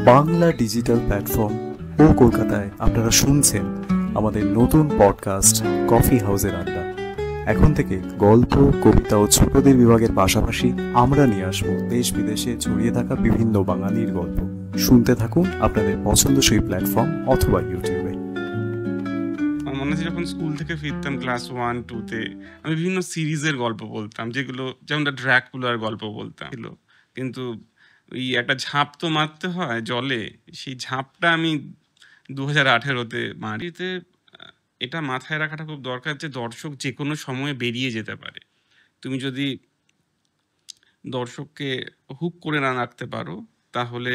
Bangla digital platform ও কলকাতায় আপনারা শুনছেন আমাদের নতুন পডকাস্ট কফি হাউসের আড্ডা। এখন থেকে গল্প, কবিতা ও ছোটদের বিভাগের পাশাপাশি আমরা নিয়ে আসবো দেশ বিদেশে ছড়িয়ে থাকা বিভিন্ন বাঙালির গল্প। শুনতে থাকুন আপনাদের পছন্দসই প্ল্যাটফর্ম অথবা ইউটিউবে। আমার মনে আছে যখন স্কুল থেকে ফিরতাম ক্লাস 1-2-তে আমি বিভিন্ন সিরিজের গল্প বলতাম, যেগুলো যেমন ড্র্যাকুলার গল্প বলতাম, কিন্তু ওই একটা ঝাঁপ তো মারতে হয় জলে, সেই ঝাঁপটা আমি 2018-তে মারিতে। এটা মাথায় রাখাটা খুব দরকার যে দর্শক যে কোনো সময়ে বেরিয়ে যেতে পারে। তুমি যদি দর্শককে হুক করে না রাখতে পারো তাহলে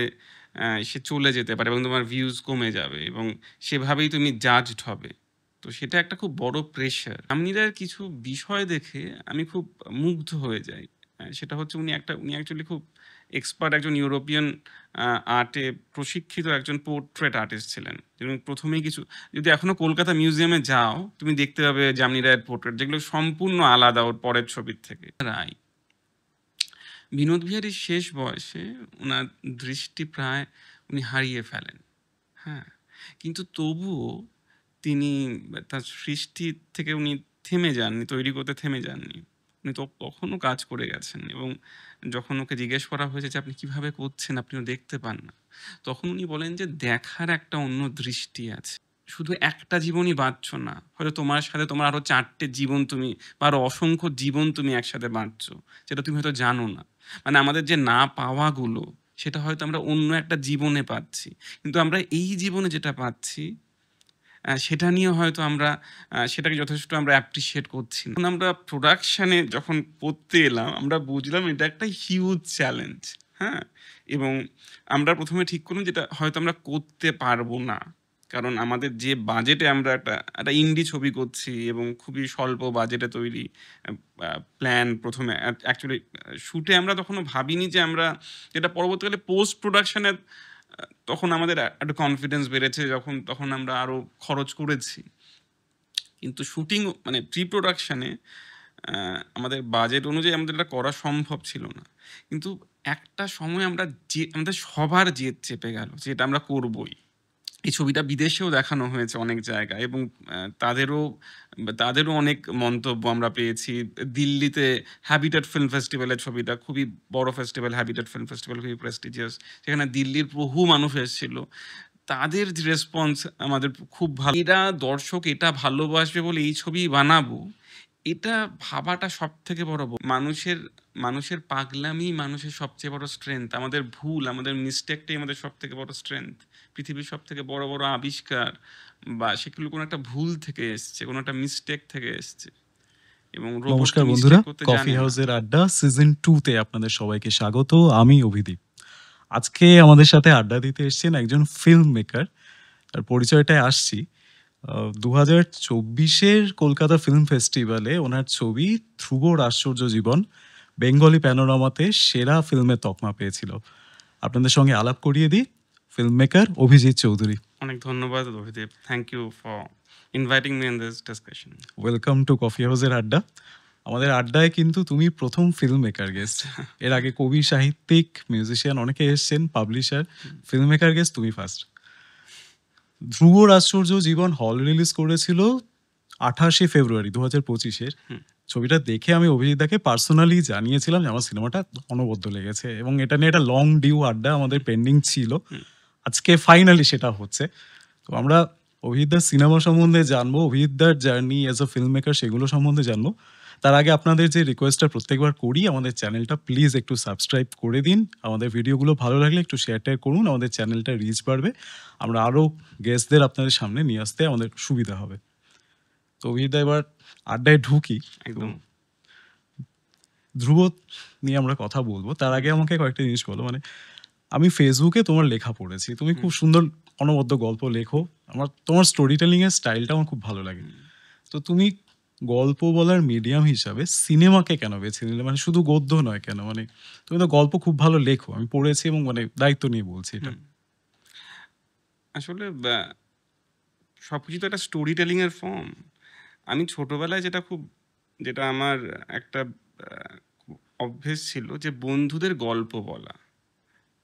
সে চলে যেতে পারে এবং তোমার ভিউজ কমে যাবে এবং সেভাবেই তুমি জাজড হবে। তো সেটা একটা খুব বড় প্রেশার। আমনিরার কিছু বিষয় দেখে আমি খুব মুগ্ধ হয়ে যাই। সেটা হচ্ছে উনি অ্যাকচুয়ালি খুব এক্সপার্ট একজন ইউরোপিয়ান আর্টে প্রশিক্ষিত একজন পোর্ট্রেট আর্টিস্ট ছিলেন। এবং প্রথমেই কিছু, যদি এখনো কলকাতা মিউজিয়ামে যাও তুমি দেখতে পাবে জামনি রায়ের পোর্ট্রেট, যেগুলো সম্পূর্ণ আলাদা ওর পরের ছবির থেকে। রায় বিনোদ বিহারীর শেষ বয়সে ওনার দৃষ্টি প্রায় উনি হারিয়ে ফেলেন, হ্যাঁ, কিন্তু তবুও তিনি তার সৃষ্টি থেকে উনি থেমে যাননি, তৈরি করতে থেমে যাননি। উনি তো তখনও কাজ করে গেছেন এবং যখন ওকে জিজ্ঞেস করা হয়েছে যে আপনি কিভাবে করছেন, আপনিও দেখতে পান না, তখন উনি বলেন যে দেখার একটা অন্য দৃষ্টি আছে। শুধু একটা জীবনই বাঁচছো না, হয়তো তোমার সাথে তোমার আরো 4টে জীবন তুমি বা আরো অসংখ্য জীবন তুমি একসাথে বাঁচছো, যেটা তুমি হয়তো জানো না। মানে আমাদের যে না পাওয়াগুলো সেটা হয়তো আমরা অন্য একটা জীবনে পাচ্ছি, কিন্তু আমরা এই জীবনে যেটা পাচ্ছি সেটা নিয়ে হয়তো আমরা সেটাকে যথেষ্ট আমরা অ্যাপ্রিসিয়েট করছি না। আমরা প্রোডাকশানে যখন করতে এলাম আমরা বুঝলাম এটা একটা হিউজ চ্যালেঞ্জ, হ্যাঁ, এবং আমরা প্রথমে ঠিক করলাম যেটা হয়তো আমরা করতে পারবো না, কারণ আমাদের যে বাজেটে আমরা একটা ইন্ডি ছবি করছি এবং খুবই স্বল্প বাজেটে তৈরি প্ল্যান প্রথমে অ্যাকচুয়ালি শ্যুটে আমরা তখনও ভাবিনি যে আমরা, যেটা পরবর্তীকালে পোস্ট প্রোডাকশানে তখন আমাদের একটা কনফিডেন্স বেড়েছে, তখন আমরা আরও খরচ করেছি। কিন্তু শুটিং মানে প্রি প্রোডাকশানে আমাদের বাজেট অনুযায়ী আমাদের এটা করা সম্ভব ছিল না। কিন্তু একটা সময় আমাদের সবার জেদ চেপে গেল যে এটা আমরা করবই। এই ছবিটা বিদেশেও দেখানো হয়েছে অনেক জায়গায় এবং তাদেরও অনেক মন্তব্য আমরা পেয়েছি। দিল্লিতে হ্যাবিটেট ফিল্ম ফেস্টিভ্যালের ছবিটা খুবই বড় ফেস্টিভ্যাল, হ্যাবিটেট ফিল্ম ফেস্টিভ্যাল খুবই প্রেস্টিজিয়াস, সেখানে দিল্লির বহু মানুষ এসেছিল। তাদের যে রেসপন্স আমাদের খুব ভালো। এরা দর্শক এটা ভালোবাসবে বলে এই ছবি বানাবো, এটা ভাবাটা সব থেকে বড় মানুষের পাগলামি মানুষের সবচেয়ে বড় স্ট্রেংথ। আমাদের ভুল, আমাদের মিস্টেকটাই আমাদের সব থেকে বড় স্ট্রেংথ। পৃথিবীর সব থেকে বড় বড় আবিষ্কার বা সেগুলো কোনো একটা ভুল থেকে এসছে, কোনো একটা মিস্টেক থেকে এসছে। এবং নমস্কার বন্ধুরা, কফি হাউসের আড্ডা সিজন 2-তে আপনাদের সবাইকে স্বাগত। আমি অভিদীপ। আজকে আমাদের সাথে আড্ডা দিতে এসেছেন একজন ফিল্ম মেকার। তার পরিচয়টায় আসছি। 2024-এর কলকাতা ফিল্ম ফেস্টিভ্যালে ওনার ছবি ধ্রুবর আশ্চর্য জীবন বেঙ্গলি প্যানোরামাতে সেরা ফিল্মের তকমা পেয়েছিল। আপনাদের সঙ্গে আলাপ করিয়ে দিই ফিল্ম মেকার অভিজিৎ চৌধুরী। অনেক ধন্যবাদ Abhideep, thank you for inviting me in this discussion. Welcome to coffee হাউসের আড্ডা। আমাদের আড্ডায় কিন্তু তুমি প্রথম ফিল্ম মেকার গেস্ট। এর আগে কবি, সাহিত্যিক, মিউজিশিয়ান অনেকে এসছেন, পাবলিশার, ফিল্ম মেকার গেস্ট তুমি ফার্স্ট। ধ্রুবর আশ্চর্য জীবন হল রিলিজ করেছিল 28 ফেব্রুয়ারি 2025-এর। ছবিটা দেখে আমি অভিজিৎদাকে পার্সোনালি জানিয়েছিলাম যে আমার সিনেমাটা অনবদ্য লেগেছে এবং এটা নিয়ে একটা লং ডিউ আড্ডা আমাদের পেন্ডিং ছিল। আজকে ফাইনালি সেটা হচ্ছে। তো আমরা অভিজিৎদার সিনেমা সম্বন্ধে জানবো, অভিজিৎদার journey as a film maker সেগুলো সম্বন্ধে জানবো। তার আগে আপনাদের যে রিকোয়েস্টটা প্রত্যেকবার করি, আমাদের চ্যানেলটা প্লিজ একটু সাবস্ক্রাইব করে দিন। আমাদের ভিডিওগুলো ভালো লাগলে একটু শেয়ার করুন, আমাদের চ্যানেলটা রিচ বাড়বে, আমরা আরও গেস্টদের আপনাদের সামনে নিয়ে আসতে আমাদের সুবিধা হবে। তো অভিজিৎদা এবার আড্ডায় ঢুকি। একদম ধ্রুব নিয়ে আমরা কথা বলবো, তার আগে আমাকে কয়েকটা জিনিস বলো। মানে আমি ফেসবুকে তোমার লেখা পড়েছি, তুমি খুব সুন্দর অনবদ্য গল্প লেখো। তোমার স্টোরি টেলিং এর স্টাইলটা আমার খুব ভালো লাগে। তো তুমি গল্প বলার মিডিয়াম হিসাবে সিনেমাকে কেন বেছে নিলে? মানে শুধু গদ্য নয় কেন, মানে তুমি তো গল্প খুব ভালো লেখো, আমি পড়েছি এবং মানে দায়িত্ব নিয়ে বলছি এটা। আসলে সবকিছু তো একটা স্টোরি টেলিং এর ফর্ম। আমি ছোটবেলায় যেটা আমার একটা অভ্যেস ছিল যে বন্ধুদের গল্প বলা।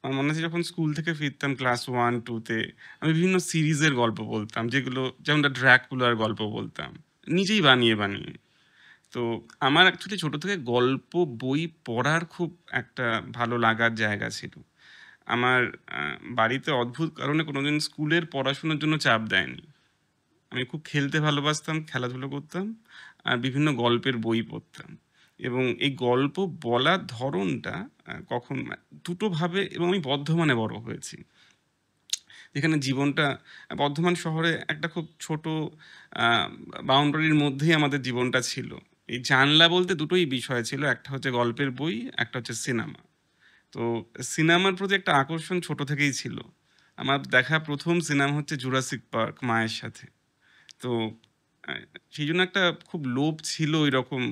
আমার মনে আছে যখন স্কুল থেকে ফিরতাম ক্লাস 1-2 তে আমি বিভিন্ন সিরিজের গল্প বলতাম, যেগুলো যেমন ড্রাকুলার গল্প বলতাম, নিজেই বানিয়ে। তো আমার অ্যাকচুয়ালি ছোট থেকে গল্প বই পড়ার খুব একটা ভালো লাগার জায়গা ছিল। আমার বাড়িতে অদ্ভুত কারণে কোনোদিন স্কুলের পড়াশোনার জন্য চাপ দেয়নি। আমি খুব খেলতে ভালোবাসতাম, খেলাধুলো করতাম আর বিভিন্ন গল্পের বই পড়তাম। এবং এই গল্প বলার ধরনটা কখন দুটোভাবে, এবং আমি বর্ধমানে বড় হয়েছি। যেখানে জীবনটা বর্ধমান শহরে একটা খুব ছোট বাউন্ডারির মধ্যেই আমাদের জীবনটা ছিল। এই জানলা বলতে দুটোই বিষয় ছিল, একটা হচ্ছে গল্পের বই, একটা হচ্ছে সিনেমা। তো সিনেমার প্রতি একটা আকর্ষণ ছোট থেকেই ছিল। আমার দেখা প্রথম সিনেমা হচ্ছে জুরাসিক পার্ক মায়ের সাথে। তো সেই জন্য একটা খুব লোভ ছিল ওইরকম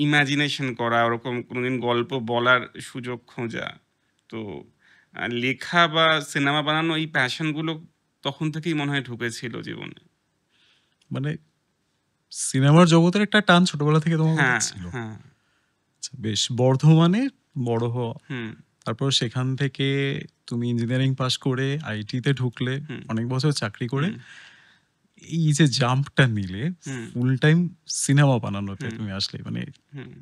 ইমাজিনেশন করা, ওরকম কোনোদিন গল্প বলার সুযোগ খোঁজা। তো লেখা বা সিনেমা বানানো এই প্যাশনগুলো তখন থেকেই মনে হয় ঢুকেছিল জীবনে। মানে সিনেমার জগতের একটা টান ছোটবেলা থেকে তোমার মধ্যে হ্যাঁ, ছিল। হ্যাঁ। আচ্ছা, বেশ। বর্ধমানে বড় হওয়া, হুম, তারপর সেখান থেকে তুমি ইঞ্জিনিয়ারিং পাশ করে আইটিতে ঢুকলে, হুম, অনেক বছর চাকরি করে হুম, এই যে জাম্পটা নিলে হুম, ফুল টাইম সিনেমা বানানোতে হুম, তুমি আসলে, মানে হুম।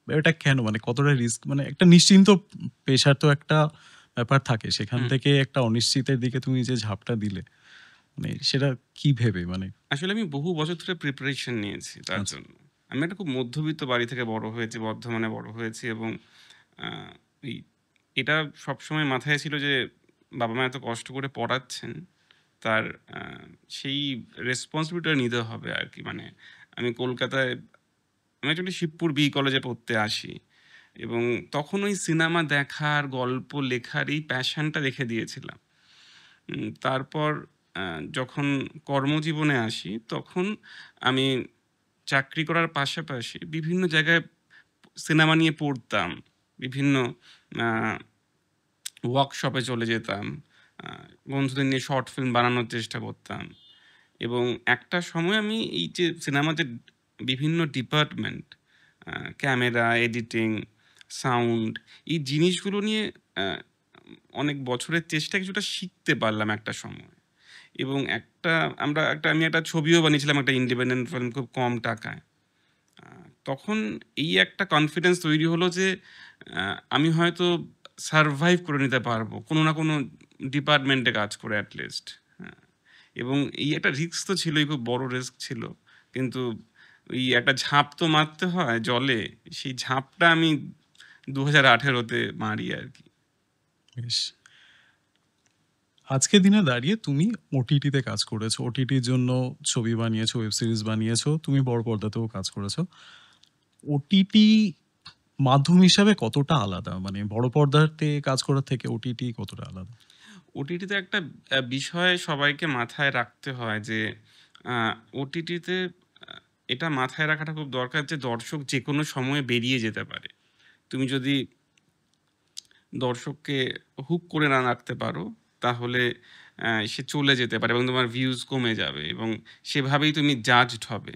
এটা কেন, মানে কতটা রিস্ক, মানে একটা নিশ্চিন্ত পেশার তো একটা ব্যাপার থাকে, সেখান হুম। থেকে একটা অনিশ্চিতের দিকে তুমি যে ঝাঁপটা দিলে, মানে সেটা কি ভেবে, মানে আসলে আমি বহু বছর ধরে প্রিপারেশন নিয়েছি তার আচ্ছা, জন্য। আমি একটা খুব মধ্যবিত্ত বাড়ি থেকে বড় হয়েছি, বর্ধমানে বড় হয়েছি, এবং আহ, এই এটা সবসময় মাথায় ছিল যে বাবা মা এত কষ্ট করে পড়াচ্ছেন, তার সেই রেসপন্সিবিলিটিটা নিতে হবে আর কি। মানে আমি কলকাতায়, আমি অ্যাকচুয়ালি শিবপুর বি কলেজে পড়তে আসি, এবং তখন ওই সিনেমা দেখার গল্প লেখার এই প্যাশনটা রেখে দিয়েছিলাম। তারপর যখন কর্মজীবনে আসি তখন আমি চাকরি করার পাশাপাশি বিভিন্ন জায়গায় সিনেমা নিয়ে পড়তাম, বিভিন্ন ওয়ার্কশপে চলে যেতাম, বন্ধুদের নিয়ে শর্ট ফিল্ম বানানোর চেষ্টা করতাম। এবং একটা সময় আমি এই যে সিনেমার যে বিভিন্ন ডিপার্টমেন্ট, ক্যামেরা, এডিটিং, সাউন্ড, এই জিনিসগুলো নিয়ে আহ, অনেক বছরের চেষ্টা কিছুটা শিখতে পারলাম একটা সময়। এবং আমি একটা ছবিও বানিয়েছিলাম, একটা ইন্ডিপেন্ডেন্ট ফিল্ম, খুব কম টাকায়। তখন এই একটা কনফিডেন্স তৈরি হলো যে আমি হয়তো সারভাইভ করে নিতে পারবো কোনো না কোনো ডিপার্টমেন্টে কাজ করে অ্যাটলিস্ট। হ্যাঁ, এবং এই একটা রিস্ক তো ছিলই, খুব বড় রিস্ক ছিল, কিন্তু ওই একটা ঝাঁপ তো মারতে হয় জলে, সেই ঝাঁপটা আমি 2018-তে মারি আর কি। বেশ। আজকের দিনে দাঁড়িয়ে তুমি ওটিটিতে কাজ করেছো, ওটিটির জন্য ছবি বানিয়েছো, ওয়েব সিরিজ বানিয়েছো, তুমি বড় পর্দাতেও কাজ করেছো। ওটিটি মাধ্যম হিসাবে কতটা আলাদা, মানে বড় পর্দাতে কাজ করার থেকে ওটিটি কতটা আলাদা? ওটিটিতে একটা বিষয় সবাইকে মাথায় রাখতে হয় যে ওটিটিতে এটা মাথায় রাখাটা খুব দরকার যে দর্শক যে কোনো সময়ে বেরিয়ে যেতে পারে। তুমি যদি দর্শককে হুক করে না রাখতে পারো, তাহলে সে চলে যেতে পারে এবং তোমার ভিউজ কমে যাবে, এবং সেভাবেই তুমি জাজড হবে।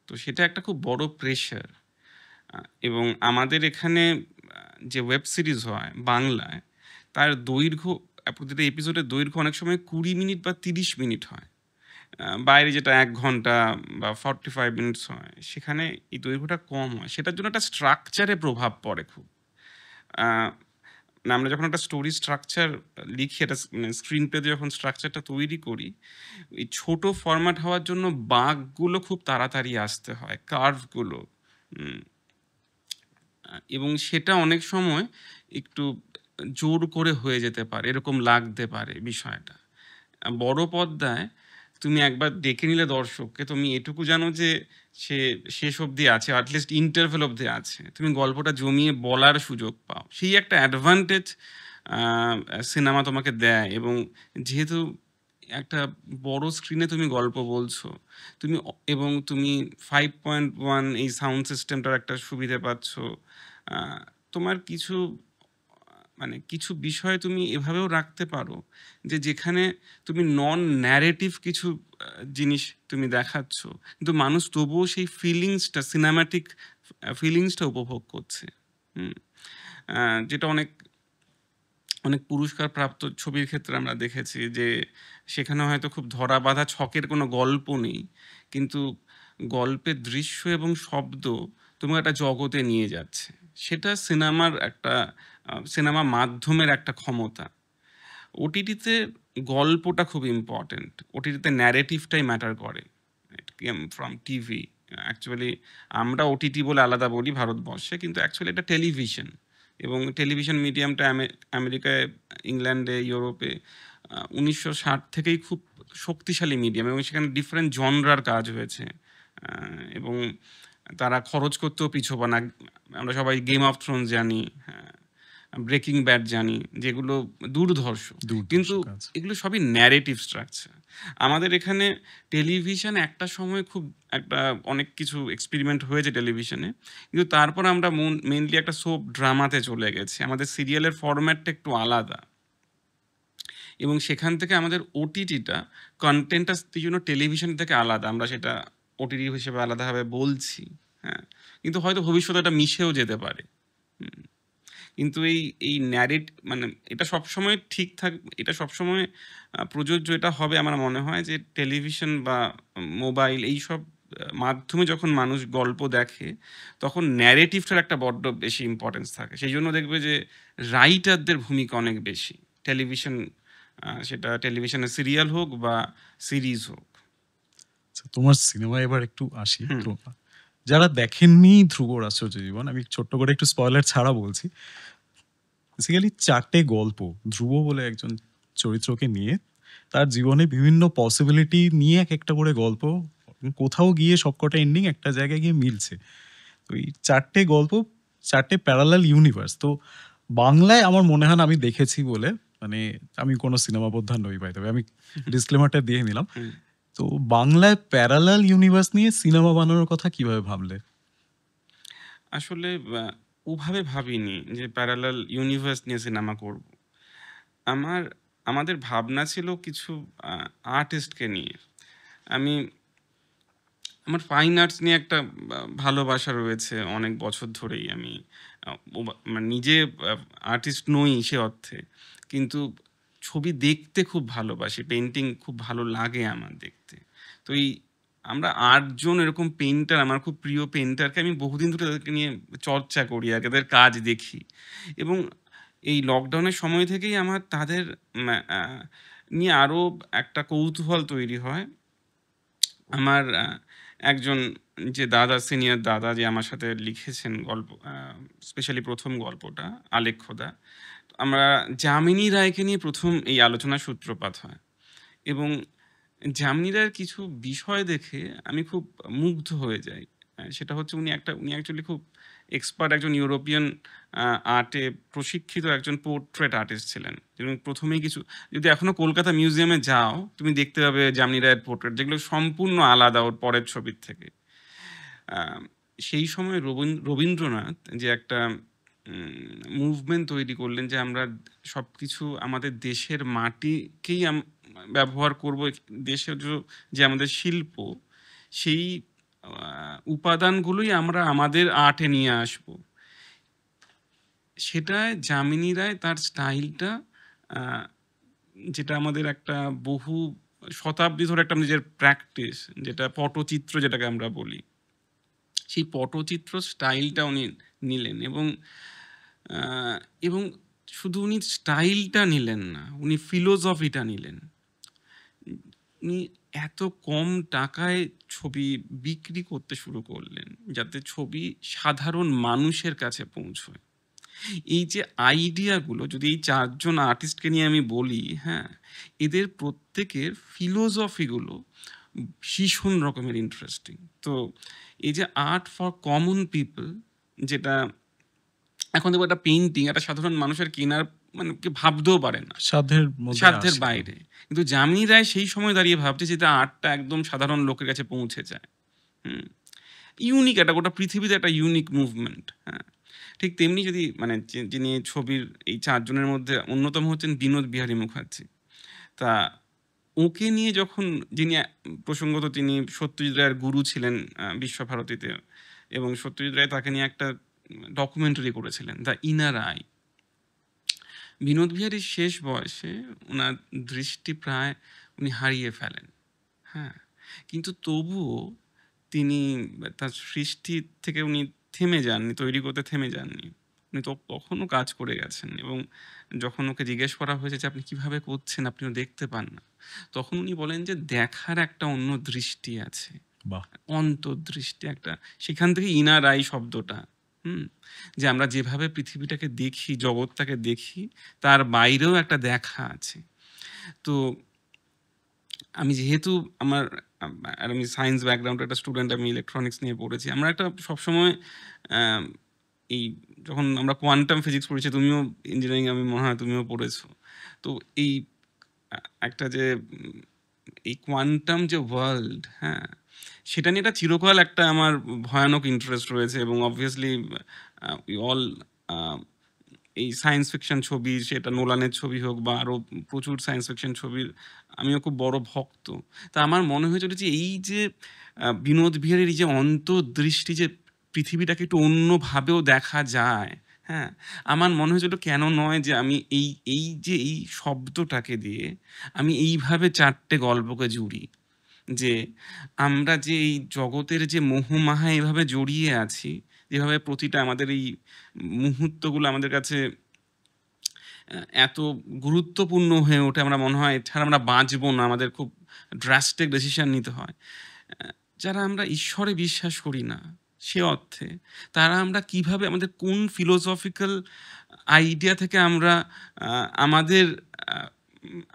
তো সেটা একটা খুব বড় প্রেশার। এবং আমাদের এখানে যে ওয়েব সিরিজ হয় বাংলায়, তার দৈর্ঘ্য, প্রতিটা এপিসোডের দৈর্ঘ্য অনেক সময় 20 মিনিট বা 30 মিনিট হয়। বাইরে যেটা 1 ঘন্টা বা 45 মিনিটস হয়, সেখানে এই দৈর্ঘ্যটা কম হয়। সেটার জন্য একটা স্ট্রাকচারে প্রভাব পড়ে খুব। আহ, না, আমরা যখন একটা স্টোরি স্ট্রাকচার লিখি, একটা স্ক্রিন প্লেতে যখন স্ট্রাকচারটা তৈরি করি, এই ছোট ফরম্যাট হওয়ার জন্য বাঁকগুলো খুব তাড়াতাড়ি আসতে হয়, কার্ভগুলো। এবং সেটা অনেক সময় একটু জোর করে হয়ে যেতে পারে, এরকম লাগতে পারে বিষয়টা। বড় পর্দায় তুমি একবার দেখে নিলে দর্শককে, তুমি এটুকু জানো যে সে শেষ অবধি আছে, অ্যাটলিস্ট ইন্টারভেল অবধি আছে, তুমি গল্পটা জমিয়ে বলার সুযোগ পাও। সেই একটা অ্যাডভান্টেজ সিনেমা তোমাকে দেয়। এবং যেহেতু একটা বড় স্ক্রিনে তুমি গল্প বলছো, এবং তুমি 5.1 এই সাউন্ড সিস্টেমটার একটা সুবিধে পাচ্ছ। তোমার কিছু কিছু বিষয় তুমি এভাবেও রাখতে পারো যে যেখানে তুমি নন ন্যারেটিভ কিছু জিনিস তুমি দেখাচ্ছ, কিন্তু মানুষ তবুও সেই ফিলিংসটা, সিনেম্যাটিক ফিলিংসটা উপভোগ করছে। যেটা অনেক অনেক পুরস্কার প্রাপ্ত ছবির ক্ষেত্রে আমরা দেখেছি যে সেখানে হয়তো খুব ধরা বাঁধা ছকের কোনো গল্প নেই, কিন্তু গল্পের দৃশ্য এবং শব্দ তোমাকে একটা জগতে নিয়ে যাচ্ছে। সেটা সিনেমা মাধ্যমের একটা ক্ষমতা। ওটিটিতে গল্পটা খুব ইম্পর্টেন্ট, ওটিটিতে ন্যারেটিভটাই ম্যাটার করে। ইট কেম ফ্রম টিভি। অ্যাকচুয়ালি আমরা ওটিটি বলে আলাদা বলি ভারতবর্ষে, কিন্তু অ্যাকচুয়ালি এটা টেলিভিশন, এবং টেলিভিশন মিডিয়ামটা আমেরিকায়, ইংল্যান্ডে, ইউরোপে 1960 থেকেই খুব শক্তিশালী মিডিয়াম, এবং সেখানে ডিফারেন্ট জনরার কাজ হয়েছে। এবং তারা খরচ করতেও পিছপা না। আমরা সবাই গেম অফ থ্রোনস জানি, ব্রেকিং ব্যাড জানি, যেগুলো দুর্ধর্ষ, কিন্তু কাজ। এগুলো সবই ন্যারেটিভ স্ট্রাকচার। আমাদের এখানে টেলিভিশন একটা সময় খুব অনেক কিছু এক্সপেরিমেন্ট হয়েছে টেলিভিশনে, কিন্তু তারপর আমরা মেনলি একটা সোপ ড্রামাতে চলে গেছি। আমাদের সিরিয়ালের ফরম্যাটটা একটু আলাদা, এবং সেখান থেকে আমাদের ওটিটিটা কন্টেন্টটা জন্য টেলিভিশন থেকে আলাদা। আমরা সেটা ওটিটি হিসেবে আলাদাভাবে বলছি, হ্যাঁ, কিন্তু হয়তো ভবিষ্যতে এটা মিশেও যেতে পারে। কিন্তু এই মানে এটা সবসময় ঠিক এটা সবসময় প্রযোজ্য এটা হবে আমার মনে হয় যে টেলিভিশন বা মোবাইল এইসব মাধ্যমে যখন মানুষ গল্প দেখে, তখন ন্যারেটিভটার একটা বড্ড বেশি ইম্পর্টেন্স থাকে। সেই জন্য দেখবে যে রাইটারদের ভূমিকা অনেক বেশি টেলিভিশন, সেটা টেলিভিশনের সিরিয়াল হোক বা সিরিজ হোক। আচ্ছা, তোমার সিনেমা এবার একটু আসি। তো যারা দেখেননি ধ্রুবর আশ্চর্য জীবন, আমি ছোট্ট করে একটু স্পয়লার ছাড়া বলছি। বেসিক্যালি 4টে গল্প ধ্রুব বলে একজন চরিত্রকে নিয়ে, তার জীবনে বিভিন্ন পসিবিলিটি নিয়ে এক একটা করে গল্প, কোথাও গিয়ে সবকটা এন্ডিং একটা জায়গায় গিয়ে মিলছে। তো এই 4টে গল্প 4টে প্যারালাল ইউনিভার্স। তো বাংলায় আমার মনে হয় না আমি দেখেছি বলে, মানে আমি কোনো সিনেমা বোদ্ধা নই, ভাই, তবে আমি ডিসক্লেমারটা দিয়ে নিলাম। তো বাংলায় প্যারালাল ইউনিভার্স নিয়ে সিনেমা বানানোর কথা কিভাবে ভাবলে? আসলে ওভাবে ভাবিনি যে প্যারালাল ইউনিভার্স নিয়ে সিনেমা করব। আমাদের ভাবনা ছিল কিছু আর্টিস্টকে নিয়ে। আমার ফাইন আর্টস নিয়ে একটা ভালোবাসা রয়েছে অনেক বছর ধরেই। আমি মানে নিজে আর্টিস্ট নই সে অর্থে, কিন্তু ছবি দেখতে খুব ভালোবাসি, পেন্টিং খুব ভালো লাগে আমার দেখতে। তো আমরা 8 জন এরকম পেইন্টার, আমার খুব প্রিয় পেইন্টারকে আমি বহুদিন ধরে তাদেরকে নিয়ে চর্চা করি আর তাদের কাজ দেখি, এবং এই লকডাউনের সময় থেকেই আমার তাদের নিয়ে আরও একটা কৌতূহল তৈরি হয়। আমার একজন যে দাদা, সিনিয়র দাদা, যে আমার সাথে লিখেছেন গল্প, স্পেশালি প্রথম গল্পটা আলেখ্যদা, আমরা যামিনী রায়কে নিয়ে প্রথম এই আলোচনার সূত্রপাত হয়, এবং যামিনী রায়ের কিছু বিষয় দেখে আমি খুব মুগ্ধ হয়ে যাই। সেটা হচ্ছে উনি অ্যাকচুয়ালি খুব এক্সপার্ট, একজন ইউরোপিয়ান আর্টে প্রশিক্ষিত একজন পোর্ট্রেট আর্টিস্ট ছিলেন। এবং প্রথমেই যদি এখনো কলকাতা মিউজিয়ামে যাও, তুমি দেখতে পাবে যামিনী রায়ের পোর্ট্রেট, যেগুলো সম্পূর্ণ আলাদা ওর পরের ছবির থেকে। সেই সময় রবীন্দ্রনাথ যে একটা মুভমেন্ট তৈরি করলেন যে আমরা সব কিছু আমাদের দেশের মাটিকেই ব্যবহার করব, দেশের যে আমাদের শিল্প, সেই উপাদানগুলোই আমরা আমাদের আর্টে নিয়ে আসব। সেটা যামিনী রায় তার স্টাইলটা, যেটা আমাদের একটা বহু শতাব্দী ধরে একটা নিজের প্র্যাকটিস, যেটা পটচিত্র যেটাকে আমরা বলি, সেই পটচিত্র স্টাইলটা উনি নিলেন, এবং শুধু উনি স্টাইলটা নিলেন না, উনি ফিলোসফিটা নিলেন। উনি এত কম টাকায় ছবি বিক্রি করতে শুরু করলেন যাতে ছবি সাধারণ মানুষের কাছে পৌঁছয়। এই যে আইডিয়াগুলো, যদি এই 4 জন আর্টিস্টকে নিয়ে আমি বলি, হ্যাঁ, এদের প্রত্যেকের ফিলোসফিগুলো ভীষণ রকমের ইন্টারেস্টিং। তো এই যে আর্ট ফর কমন পিপল, যেটা এখন দেখবো একটা পেইন্টিং একটা সাধারণ মানুষের কেনার মানে ভাবতেও পারে না, সাধ্যের বাইরে, কিন্তু যামিনী রায় সেই সময় দাঁড়িয়ে ভাবছে যে আর্টটা একদম সাধারণ লোকের কাছে পৌঁছে যায়। ইউনিক, একটা গোটা পৃথিবীতে একটা ইউনিক মুভমেন্ট। হ্যাঁ, ঠিক তেমনি যদি মানে যিনি ছবির এই 4 জনের মধ্যে অন্যতম হচ্ছেন বিনোদ বিহারী মুখার্জি। তা ওকে নিয়ে যখন, যিনি প্রসঙ্গত তিনি সত্যজিৎ রায়ের গুরু ছিলেন বিশ্বভারতীতে, এবং সত্যজিৎ রায় তাকে নিয়ে একটা ডকুমেন্টারি করেছিলেন, দ্য ইনার আই। বিনোদ বিহারীর শেষ বয়সে ওনার দৃষ্টি প্রায় উনি হারিয়ে ফেলেন। হ্যাঁ, কিন্তু তবুও তিনি তার সৃষ্টি থেকে উনি থেমে যাননি, তৈরি করতে থেমে যাননি। উনি তো তখনও কাজ করে গেছেন, এবং যখন ওকে জিজ্ঞেস করা হয়েছে যে আপনি কিভাবে করছেন, আপনিও দেখতে পান না, তখন উনি বলেন যে দেখার একটা অন্য দৃষ্টি আছে, বাহ! অন্তর্দৃষ্টি একটা, সেখান থেকে ইনার আই শব্দটা, যে আমরা যেভাবে পৃথিবীটাকে দেখি, জগৎটাকে দেখি, তার বাইরেও একটা দেখা আছে। তো আমি যেহেতু আমার আর আমি সায়েন্স ব্যাকগ্রাউন্ডের একটা স্টুডেন্ট, আমি ইলেকট্রনিক্স নিয়ে পড়েছি। আমরা একটা সবসময় আম এই যখন আমরা কোয়ান্টাম ফিজিক্স পড়েছি, তুমিও ইঞ্জিনিয়ারিং, আমি মনে হয় তুমিও পড়েছো। তো এই একটা যে এই কোয়ান্টাম যে ওয়ার্ল্ড, হ্যাঁ, সেটা নিয়ে একটা চিরকাল একটা আমার ভয়ানক ইন্টারেস্ট রয়েছে, এবং অবভিয়াসলি উই অল এই সায়েন্স ফিকশন ছবি, সেটা নোলানের ছবি হোক বা আরও প্রচুর সায়েন্স ফিকশন ছবির আমিও খুব বড় ভক্ত। তা আমার মনে হয়েছিল যে এই যে বিনোদ বিহারীর এই যে অন্তর্দৃষ্টি, যে পৃথিবীটাকে একটু অন্যভাবেও দেখা যায়, হ্যাঁ, আমার মনে হয়েছিল কেন নয় যে আমি এই যে এই শব্দটাকে দিয়ে আমি এইভাবে 4টে গল্পকে জুড়ি, যে আমরা যে এই জগতের যে মোহমায়ায় এভাবে জড়িয়ে আছি, যেভাবে প্রতিটা আমাদের এই মুহূর্তগুলো আমাদের কাছে এত গুরুত্বপূর্ণ হয়ে ওঠে, আমরা মনে হয় এছাড়া আমরা বাঁচবো না, আমাদের খুব ড্রাস্টিক ডিসিশন নিতে হয়। যারা আমরা ঈশ্বরে বিশ্বাস করি না সে অর্থে, তারা আমরা কিভাবে, আমাদের কোন ফিলোসফিক্যাল আইডিয়া থেকে আমরা আমাদের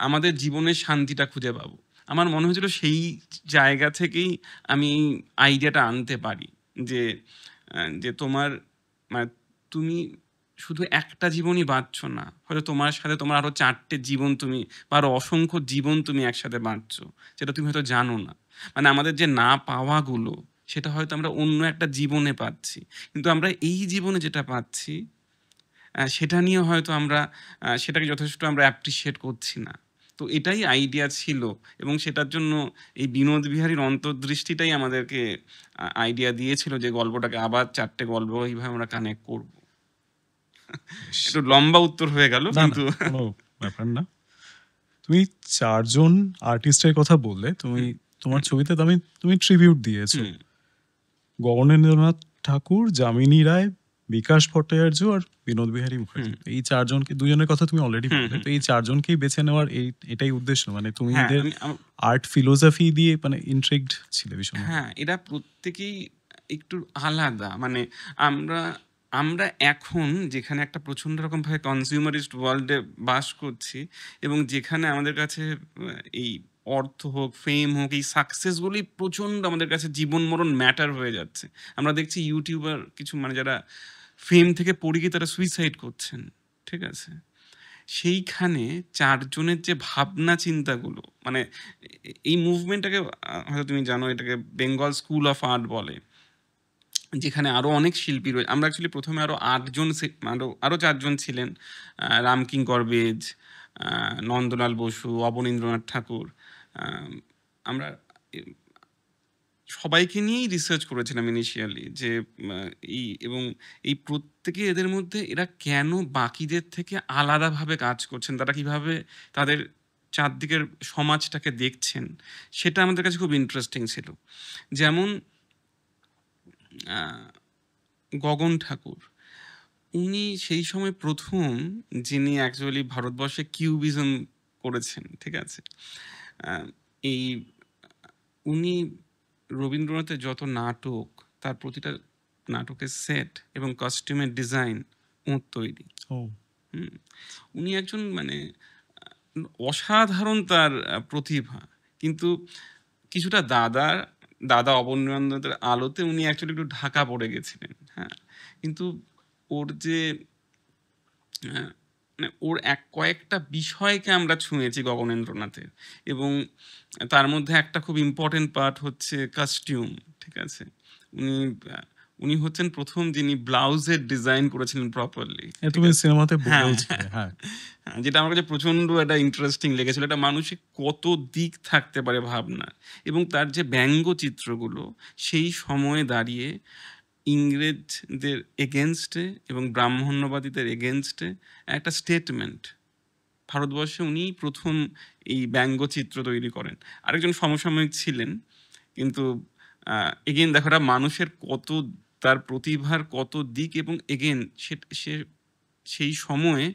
আমাদের জীবনের শান্তিটা খুঁজে পাবো। আমার মনে হয়েছিল সেই জায়গা থেকেই আমি আইডিয়াটা আনতে পারি, যে যে তোমার মানে তুমি শুধু একটা জীবনই বাঁচছো না, হয়তো তোমার সাথে তোমার আরো 4টে জীবন তুমি বা আরো অসংখ্য জীবন তুমি একসাথে বাঁচছো, যেটা তুমি হয়তো জানো না। মানে আমাদের যে না পাওয়াগুলো, সেটা হয়তো আমরা অন্য একটা জীবনে পাচ্ছি, কিন্তু আমরা এই জীবনে যেটা পাচ্ছি সেটা নিয়ে হয়তো আমরা সেটাকে যথেষ্ট আমরা অ্যাপ্রিসিয়েট করছি না। তো এটাই আইডিয়া ছিল, এবং সেটার জন্য এই বিনোদ বিহারীর অন্তর্দৃষ্টিটাই আমাদেরকে আইডিয়া দিয়েছিল যে গল্পটাকে আবার 4টে গল্প এইভাবে আমরা কানেক্ট করব। একটু লম্বা উত্তর হয়ে গেল, না, না, কিন্তু কোনো ব্যাপার না। তুমি 4 জন আর্টিস্টের কথা বললে, তোমার ছবিতে তুমি ট্রিবিউট দিয়েছো। হুম, গগনেন্দ্রনাথ ঠাকুর, যামিনী রায়, বিকাশ ভট্টাচার্য আর বিনোদ বিহারী মুখার্জি। এই 4 জনকে, 2 জনের কথা তুমি অলরেডি বললে, তো এই 4 জনকেই বেছে নেওয়ার এটাই উদ্দেশ্য, মানে তুমি হ্যাঁ, এদের আর্ট ফিলোসফি দিয়ে মানে ইন্ট্রিগড ছিলে ভীষণ। হ্যাঁ, এরা প্রত্যেকেই একটু আলাদা। মানে আমরা আমরা এখন যেখানে একটা প্রচন্ড রকমভাবে কনজিউমারিস্ট ওয়ার্ল্ডে বাস করছি, এবং যেখানে আমাদের কাছে এই অর্থ হোক, ফেম হোক, এই সাকসেসগুলি প্রচন্ড আমাদের কাছে জীবন মরণ ম্যাটার হয়ে যাচ্ছে। আমরা দেখছি ইউটিউবার কিছু, মানে যারা ফেম থেকে পড়ে গিয়ে তারা সুইসাইড করছেন, ঠিক আছে? সেইখানে 4 জনের যে ভাবনা চিন্তাগুলো, মানে এই মুভমেন্টটাকে হয়তো তুমি জানো, এটাকে বেঙ্গল স্কুল অফ আর্ট বলে, যেখানে আরো অনেক শিল্পী রয়েছে। আমরা অ্যাকচুয়ালি প্রথমে আরো 8 জন, আরো 4 জন ছিলেন, রামকিঙ্কর বেজ, নন্দলাল বসু, অবনীন্দ্রনাথ ঠাকুর। আমরা সবাইকে নিয়েই রিসার্চ করেছিলাম ইনিশিয়ালি, যে এবং এই প্রত্যেকে, এদের মধ্যে এরা কেন বাকিদের থেকে আলাদাভাবে কাজ করছেন, তারা কিভাবে তাদের চারদিকের সমাজটাকে দেখছেন, সেটা আমাদের কাছে খুব ইন্টারেস্টিং ছিল। যেমন গগন ঠাকুর, উনি সেই সময় প্রথম যিনি অ্যাকচুয়ালি ভারতবর্ষে কিউবিজম করেছেন, ঠিক আছে? এই উনি রবীন্দ্রনাথের যত নাটক, তার প্রতিটা নাটকের সেট এবং কস্টিউমের ডিজাইন ওর তৈরি। উনি একজন মানে অসাধারণ তার প্রতিভা, কিন্তু কিছুটা দাদা অবনীন্দ্রনাথের আলোতে উনি অ্যাকচুয়ালি একটু ঢাকা পড়ে গেছিলেন। হ্যাঁ, কিন্তু ওর যে মানে ওর কয়েকটা বিষয়কে আমরা ছুঁয়েছি গগনেন্দ্রনাথের, এবং তার মধ্যে একটা খুব ইম্পর্টেন্ট পার্ট হচ্ছে কস্টিউম, ঠিক আছে? উনি হচ্ছেন প্রথম যিনি ব্লাউজের ডিজাইন করেছিলেন প্রপারলি। তুমি সিনেমাতে হ্যাঁ, হ্যাঁ, যেটা আমার কাছে প্রচন্ড একটা ইন্টারেস্টিং লেগেছিল। এটা মানুষের কত দিক থাকতে পারে ভাবনা, এবং তার যে ব্যঙ্গচিত্রগুলো সেই সময়ে দাঁড়িয়ে ইংরেজদের এগেনস্টে এবং ব্রাহ্মণ্যবাদীদের এগেনস্টে একটা স্টেটমেন্ট, ভারতবর্ষে উনিই প্রথম এই ব্যঙ্গচিত্র তৈরি করেন। আরেকজন সমসাময়িক ছিলেন, কিন্তু এগেন দেখো এটা মানুষের কত, তার প্রতিভার কত দিক, এবং এগেন সে সেই সময়ে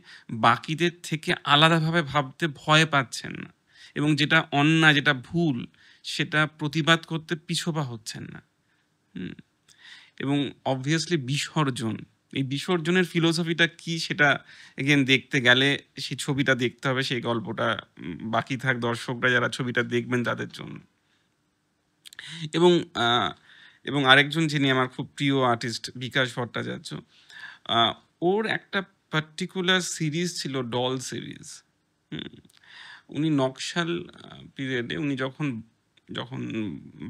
বাকিদের থেকে আলাদাভাবে ভাবতে ভয় পাচ্ছেন না, এবং যেটা অন্যায়, যেটা ভুল, সেটা প্রতিবাদ করতে পিছপা হচ্ছেন না। এবং অবভিয়াসলি বিসর্জন, এই বিসর্জনের ফিলোসফিটা কি সেটা এগেন দেখতে গেলে সেই ছবিটা দেখতে হবে, সেই গল্পটা বাকি থাক দর্শকরা যারা ছবিটা দেখবেন তাদের জন্য। এবং এবং আরেকজন যিনি আমার খুব প্রিয় আর্টিস্ট, বিকাশ ভট্টাচার্য, ওর একটা পার্টিকুলার সিরিজ ছিল ডল সিরিজ। উনি নকশাল পিরিয়ডে উনি যখন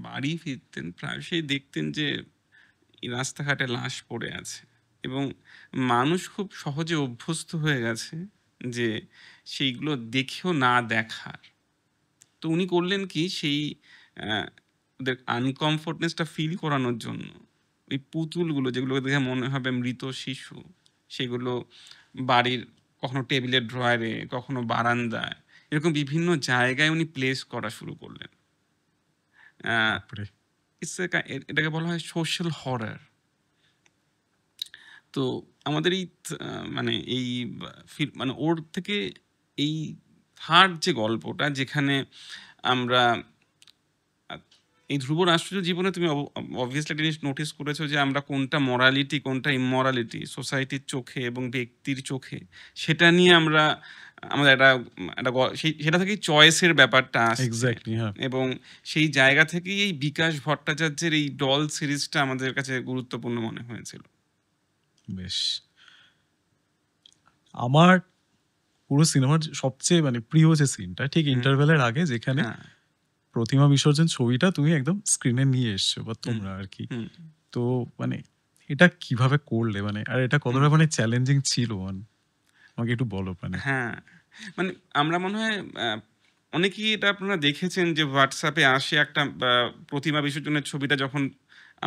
বাড়ি ফিরতেন প্রায়শই দেখতেন যে রাস্তাঘাটে লাশ পড়ে আছে, এবং মানুষ খুব সহজে অভ্যস্ত হয়ে গেছে যে সেইগুলো দেখেও না দেখার। তো উনি করলেন কি, সেই ওদের আনকমফোর্টনেসটা ফিল করানোর জন্য ওই পুতুলগুলো, যেগুলো দেখে মনে হবে মৃত শিশু, সেগুলো বাড়ির কখনো টেবিলের ড্রয়ারে, কখনো বারান্দায়, এরকম বিভিন্ন জায়গায় উনি প্লেস করা শুরু করলেন। এটাকে বলা হয় সোশ্যাল হরার। তো আমাদের এই মানে এই মানে ওর থেকে এই থার্ড যে গল্পটা, যেখানে আমরা এই ধ্রুব রাষ্ট্রীয় জীবনে তুমি অবভিয়াসলি একটা জিনিস নোটিস করেছো যে আমরা কোনটা মরালিটি, কোনটা ইমমরালিটি সোসাইটির চোখে এবং ব্যক্তির চোখে, সেটা নিয়ে আমরা আমাদের একটা সেটা থেকেই চয়েসের ব্যাপারটা আসছে। এবং সেই জায়গা থেকেই এই বিকাশ ভট্টাচার্যের এই ডল সিরিজটা আমাদের কাছে গুরুত্বপূর্ণ মনে হয়েছিল। বেশ, আমার পুরো সিনেমার সবচেয়ে মানে প্রিয় যে সিনটা ঠিক ইন্টারভেলের আগে, যেখানে প্রতিমা বিসর্জন ছবিটা তুমি একদম স্ক্রিনে নিয়ে এসছো বা তোমরা আর কি। তো মানে এটা কিভাবে করলে, মানে আর এটা কতটা মানে চ্যালেঞ্জিং ছিল, আমাকে একটু বলো। মানে আমরা মনে হয় অনেকেই এটা আপনারা দেখেছেন যে হোয়াটসঅ্যাপে আসে একটা প্রতিমা বিসর্জনের ছবিটা যখন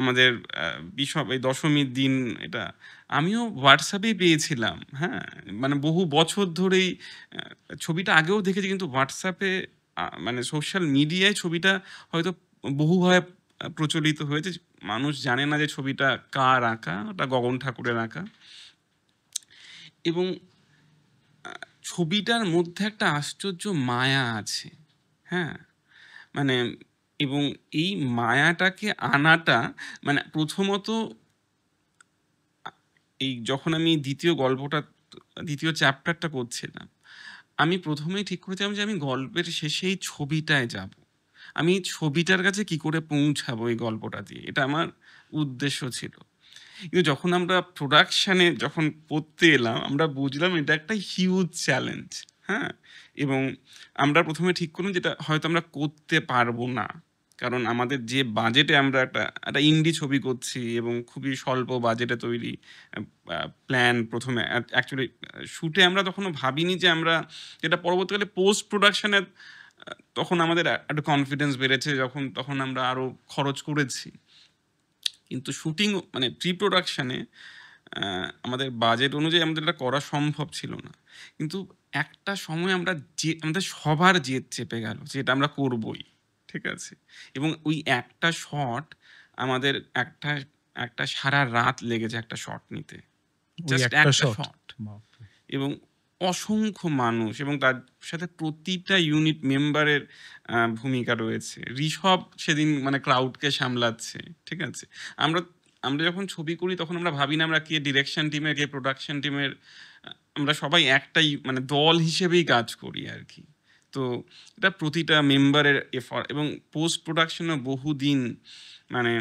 আমাদের এই দশমীর দিন, এটা আমিও হোয়াটসঅ্যাপেই পেয়েছিলাম। মানে বহু বছর ধরেই ছবিটা আগেও দেখেছি, কিন্তু হোয়াটসঅ্যাপে মানে সোশ্যাল মিডিয়ায় ছবিটা হয়তো বহুভাবে প্রচলিত হয়েছে, মানুষ জানে না যে ছবিটা কার আঁকা, ওটা গগন ঠাকুরের আঁকা। এবং ছবিটার মধ্যে একটা আশ্চর্য মায়া আছে, মানে এবং এই মায়াটাকে আনাটা, মানে প্রথমত এই যখন আমি দ্বিতীয় চ্যাপ্টারটা করছিলাম, আমি প্রথমেই ঠিক করেছিলাম যে আমি গল্পের শেষে এই ছবিটায় যাব, আমি ছবিটার কাছে কি করে পৌঁছাবো এই গল্পটা দিয়ে, এটা আমার উদ্দেশ্য ছিল। কিন্তু যখন আমরা প্রোডাকশানে যখন করতে এলাম, আমরা বুঝলাম এটা একটা হিউজ চ্যালেঞ্জ। এবং আমরা প্রথমে ঠিক করলাম যেটা হয়তো আমরা করতে পারবো না, কারণ আমাদের যে বাজেটে আমরা একটা ইন্ডি ছবি করছি এবং খুবই স্বল্প বাজেটে তৈরি প্ল্যান, প্রথমে অ্যাকচুয়ালি শ্যুটে আমরা তখনও ভাবিনি যে আমরা, যেটা পরবর্তীকালে পোস্ট প্রোডাকশানে তখন আমাদের একটা কনফিডেন্স বেড়েছে, তখন আমরা আরও খরচ করেছি। কিন্তু শুটিং মানে প্রি প্রোডাকশানে আমাদের বাজেট অনুযায়ী আমাদের এটা করা সম্ভব ছিল না। কিন্তু একটা সময় আমাদের সবার জেদ চেপে গেল যে এটা আমরা করবই, ঠিক আছে। এবং ওই একটা শট আমাদের একটা সারা রাত লেগেছে একটা শট নিতে, জাস্ট একটা শট। এবং অসংখ্য মানুষ, এবং তার সাথে প্রতিটা ইউনিট মেম্বারের ভূমিকা রয়েছে। ঋষভ সেদিন মানে ক্রাউডকে সামলাচ্ছে, ঠিক আছে। আমরা যখন ছবি করি তখন আমরা ভাবি না আমরা কে ডিরেকশন টিমের, কে প্রোডাকশন টিমের, আমরা সবাই একটাই মানে দল হিসেবেই কাজ করি আর কি। তো এটা প্রতিটা মেম্বারের এফর্ট, এবং পোস্ট প্রোডাকশনও বহুদিন, মানে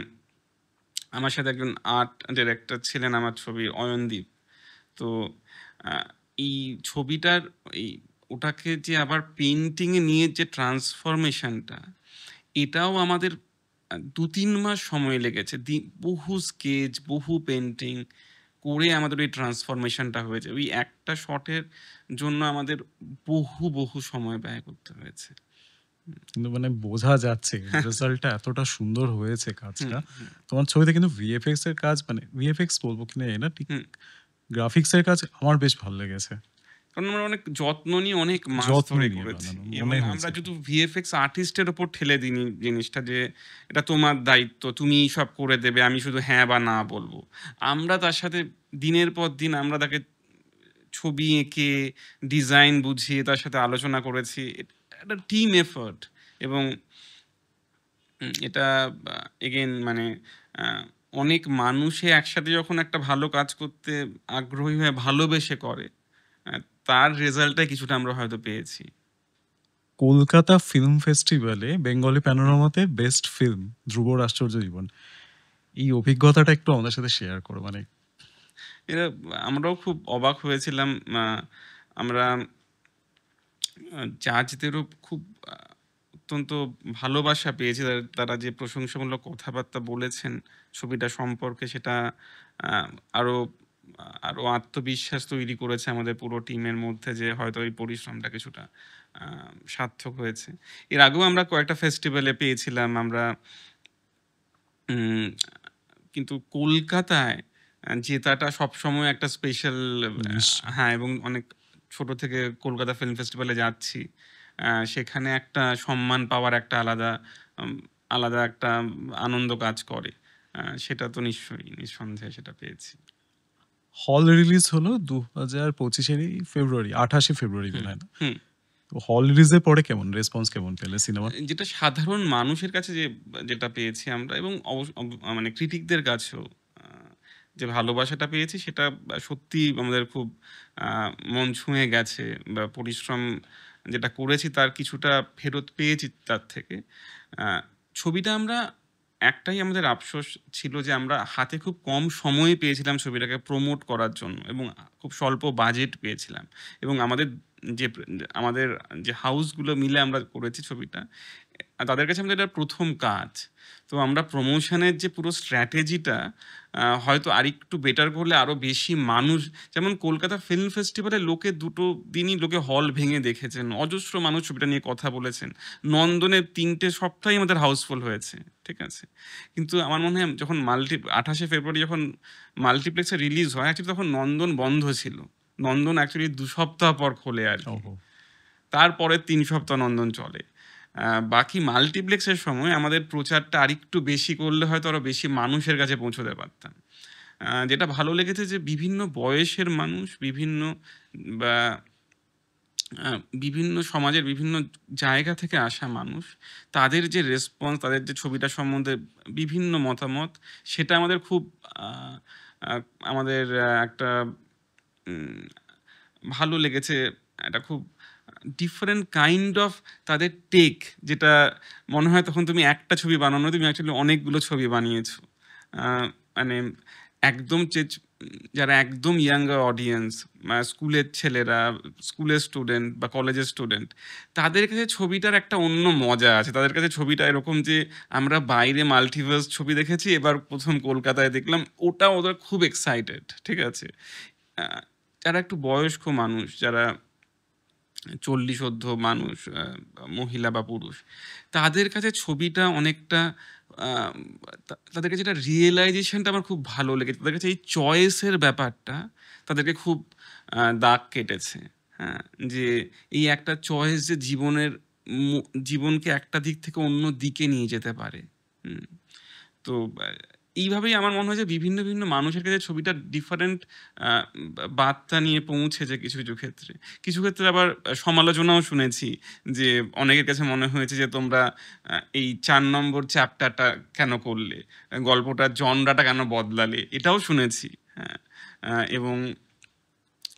আমার সাথে একজন আর্ট ডিরেক্টর ছিলেন আমার ছবির, অয়নদীপ। তো এই ছবিটার ওটাকে যে আবার পেন্টিংয়ে নিয়ে যে ট্রান্সফরমেশনটা, এটাও আমাদের 2-3 মাস সময় লেগেছে, বহু স্কেচ, বহু পেন্টিং করে আমাদের ওই ট্রান্সফরমেশনটা হয়েছে। ওই একটা শটের জন্য আমাদের বহু সময় ব্যয় করতে হয়েছে। কিন্তু মানে বোঝা যাচ্ছে রেজাল্টটা এতটা সুন্দর হয়েছে কাজটা। তোমার ছবিতে কিন্তু ভিএফএক্স এর কাজ, মানে ভিএফএক্স বলবো কিনা না ঠিক, গ্রাফিক্স এর কাজ আমার বেশ ভালো লেগেছে। কারণ আমরা অনেক যত্ন নিয়ে অনেক মাস যত্ন ধরে নিয়ে করেছি, বানানো এবং মনে আমরা হয়েছে। যদি ভিএফএক্স আর্টিস্টের ওপর ঠেলে দিই জিনিসটা, যে এটা তোমার দায়িত্ব, তুমি সব করে দেবে, আমি শুধু হ্যাঁ বা না বলবো। আমরা তার সাথে দিনের পর দিন আমরা তাকে ছবি এঁকে ডিজাইন বুঝিয়ে তার সাথে আলোচনা করেছি। একটা টিম এফর্ট, এবং এটা এগেন মানে আহ, অনেক মানুষে একসাথে যখন একটা ভালো কাজ করতে আগ্রহী হয়ে ভালোবেসে করে, আহ, তার রেজাল্টটাই কিছুটা আমরা হয়তো পেয়েছি। কলকাতা ফিল্ম ফেস্টিভ্যালে বেঙ্গলি প্যানোরামাতে বেস্ট ফিল্ম ধ্রুব আশ্চর্য জীবন, এই অভিজ্ঞতাটা একটু আমাদের সাথে শেয়ার করো। মানে এরা আমরাও খুব অবাক হয়েছিলাম। আমরা জাজদেরও খুব অত্যন্ত ভালোবাসা পেয়েছি, তারা যে প্রশংসামূলক কথাবার্তা বলেছেন ছবিটা সম্পর্কে, সেটা আহ, আরো আরো আত্মবিশ্বাস তৈরি করেছে আমাদের পুরো টিমের মধ্যে, যে হয়তো এই পরিশ্রমটা কিছুটা সার্থক হয়েছে। এর আগেও আমরা কয়েকটা ফেস্টিভ্যালে পেয়েছিলাম আমরা, উম, কিন্তু কলকাতায় জেতাটা সবসময় একটা স্পেশাল। নিশ্চয়ই। হ্যাঁ, এবং অনেক ছোট থেকে কলকাতা ফিল্ম ফেস্টিভ্যালে যাচ্ছি, সেখানে একটা সম্মান পাওয়ার একটা আলাদা আলাদা একটা আনন্দ কাজ করে। সেটা তো নিশ্চয়ই, নিঃসন্দেহে সেটা পেয়েছি। হল রিলিজ হলো 2025-এরই ফেব্রুয়ারি, 28 ফেব্রুয়ারি হুম, বের হয় না? হুম। তো হল রিলিজের পরে কেমন রেসপন্স কেমন পেলে সিনেমা? যেটা সাধারণ মানুষের কাছে যেটা পেয়েছি আমরা, এবং মানে ক্রিটিকদের কাছেও যে ভালোবাসাটা পেয়েছি, সেটা সত্যি আমাদের খুব মন ছুঁয়ে গেছে, বা পরিশ্রম যেটা করেছি তার কিছুটা ফেরত পেয়েছি তার থেকে। ছবিটা আমরা একটাই আমাদের আফসোস ছিল, যে আমরা হাতে খুব কম সময় পেয়েছিলাম ছবিটাকে প্রমোট করার জন্য, এবং খুব স্বল্প বাজেট পেয়েছিলাম, এবং যে আমাদের যে হাউসগুলো মিলে আমরা করেছি ছবিটা, তাদের কাছে আমাদের এটা প্রথম কাজ। তো আমরা প্রমোশনের যে পুরো স্ট্র্যাটেজিটা হয়তো আরেকটু বেটার করলে আরো বেশি মানুষ, যেমন কলকাতা ফিল্ম ফেস্টিভ্যালে লোকে দুটো দিনই লোকে হল ভেঙে দেখেছেন, অজস্র মানুষ ছবিটা নিয়ে কথা বলেছেন, নন্দনে 3টে সপ্তাহে আমাদের হাউসফুল হয়েছে, ঠিক আছে। কিন্তু আমার মনে হয় যখন 28 ফেব্রুয়ারি যখন মাল্টিপ্লেক্সে রিলিজ হয়, অ্যাকচুয়ালি তখন নন্দন বন্ধ ছিল। নন্দন অ্যাকচুয়ালি 2 সপ্তাহ পর খোলে আর কি, ওহো! তারপরে 3 সপ্তাহ নন্দন চলে। বাকি মাল্টিপ্লেক্সের সময় আমাদের প্রচারটা আরেকটু বেশি করলে হয়তো আরো বেশি মানুষের কাছে পৌঁছতে পারতাম। যেটা ভালো লেগেছে যে বিভিন্ন বয়সের মানুষ, বা বিভিন্ন সমাজের বিভিন্ন জায়গা থেকে আসা মানুষ, তাদের যে রেসপন্স, তাদের যে ছবিটা সম্বন্ধে বিভিন্ন মতামত, সেটা আমাদের খুব আহ, আহ, আমাদের একটা উম, ভালো লেগেছে। একটা খুব ডিফারেন্ট কাইন্ড অফ তাদের টেক, যেটা মনে হয় তখন তুমি একটা ছবি বানানো, তুমি অ্যাকচুয়ালি অনেকগুলো ছবি বানিয়েছো। মানে একদম যারা একদম ইয়াঙ্গার অডিয়েন্স, স্কুলের ছেলেরা, স্কুলের স্টুডেন্ট বা কলেজের স্টুডেন্ট, তাদের কাছে ছবিটার একটা অন্য মজা আছে। তাদের কাছে ছবিটা এরকম যে আমরা বাইরে মাল্টিভার্স ছবি দেখেছি, এবার প্রথম কলকাতায় দেখলাম, ওটা ওদের খুব এক্সাইটেড, ঠিক আছে। আহ, যারা একটু বয়স্ক মানুষ, যারা 40 মানুষ, মহিলা বা পুরুষ, তাদের কাছে ছবিটা অনেকটা আহ, তাদের কাছে এটা রিয়েলাইজেশনটা আমার খুব ভালো লেগেছে। তাদের কাছে এই চয়েসের ব্যাপারটা তাদেরকে খুব দাগ কেটেছে। হ্যাঁ, যে এই একটা চয়েস যে জীবনকে একটা দিক থেকে অন্য দিকে নিয়ে যেতে পারে। হুম। তো এইভাবেই আমার মনে হয় যে বিভিন্ন বিভিন্ন মানুষের কাছে ছবিটা ডিফারেন্ট বার্তা নিয়ে পৌঁছেছে কিছু কিছু ক্ষেত্রে। কিছু ক্ষেত্রে আবার সমালোচনাও শুনেছি, যে অনেকের কাছে মনে হয়েছে যে তোমরা এই 4 নম্বর চ্যাপ্টারটা কেন করলে, গল্পটার জনরাটা কেন বদলালে, এটাও শুনেছি। হ্যাঁ, এবং